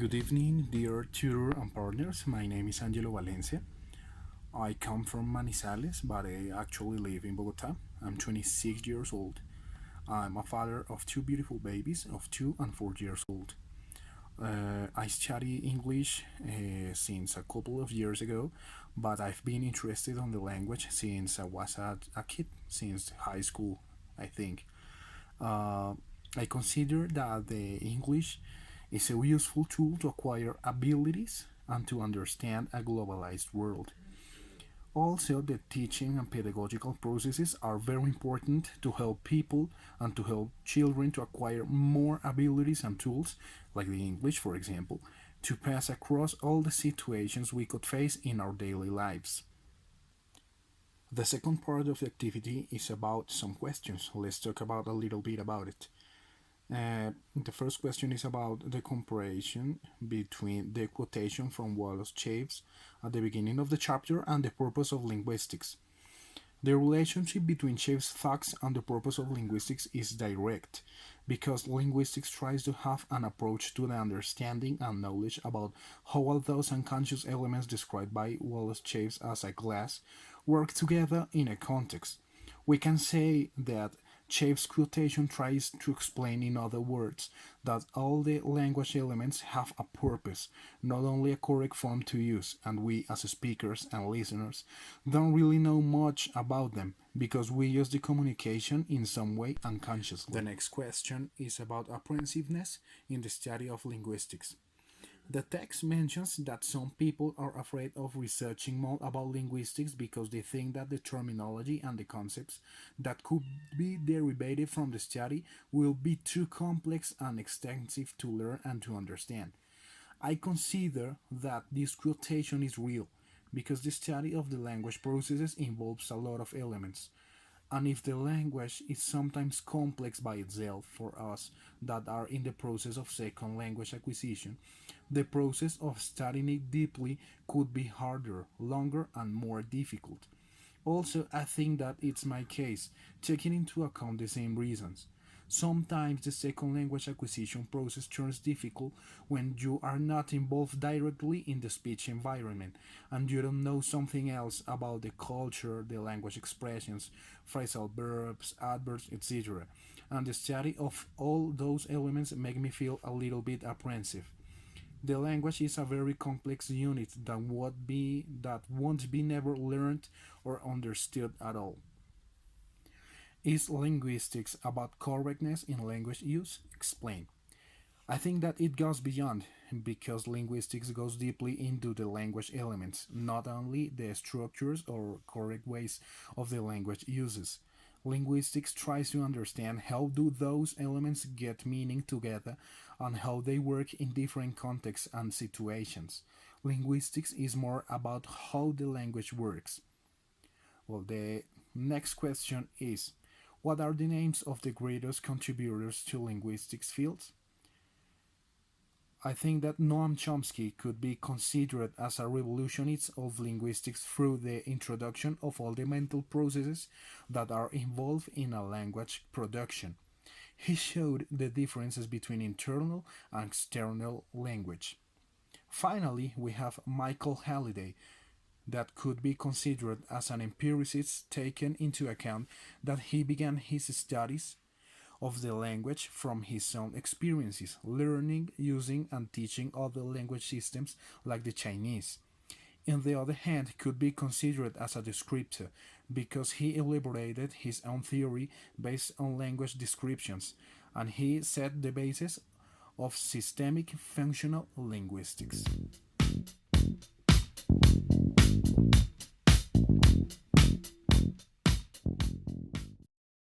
Good evening, dear tutor and partners. My name is Angelo Valencia. I come from Manizales, but I actually live in Bogota. I'm 26 years old. I'm a father of two beautiful babies of 2 and 4 years old. I study English since a couple of years ago, but I've been interested in the language since I was a kid, since high school, I think. Uh, I consider that the English is a useful tool to acquire abilities and to understand a globalized world. Also, the teaching and pedagogical processes are very important to help people and to help children to acquire more abilities and tools, like the English, for example, to pass across all the situations we could face in our daily lives. The second part of the activity is about some questions. Let's talk about a little bit about it. The first question is about the comparison between the quotation from Wallace Chaves at the beginning of the chapter and the purpose of linguistics. The relationship between Chaves' thoughts and the purpose of linguistics is direct, because linguistics tries to have an approach to the understanding and knowledge about how all those unconscious elements described by Wallace Chaves as a glass work together in a context. We can say that Chaves' quotation tries to explain, in other words, that all the language elements have a purpose, not only a correct form to use, and we, as speakers and listeners, don't really know much about them because we use the communication in some way unconsciously. The next question is about apprehensiveness in the study of linguistics. The text mentions that some people are afraid of researching more about linguistics because they think that the terminology and the concepts that could be derivated from the study will be too complex and extensive to learn and to understand. I consider that this quotation is real because the study of the language processes involves a lot of elements. And if the language is sometimes complex by itself for us that are in the process of second language acquisition, the process of studying it deeply could be harder, longer, and more difficult. Also, I think that it's my case, taking into account the same reasons. Sometimes the second language acquisition process turns difficult when you are not involved directly in the speech environment and you don't know something else about the culture, the language expressions, phrasal verbs, adverbs, etc. And the study of all those elements make me feel a little bit apprehensive. The language is a very complex unit that won't be never learned or understood at all. Is linguistics about correctness in language use? Explain. I think that it goes beyond because linguistics goes deeply into the language elements, not only the structures or correct ways of the language uses. Linguistics tries to understand how do those elements get meaning together and how they work in different contexts and situations. Linguistics is more about how the language works. Well, the next question is, what are the names of the greatest contributors to linguistics fields? I think that Noam Chomsky could be considered as a revolutionist of linguistics through the introduction of all the mental processes that are involved in a language production. He showed the differences between internal and external language. Finally, we have Michael Halliday, that could be considered as an empiricist taken into account that he began his studies of the language from his own experiences, learning, using, and teaching other language systems like the Chinese. On the other hand, could be considered as a descriptor because he elaborated his own theory based on language descriptions, and he set the basis of systemic functional linguistics.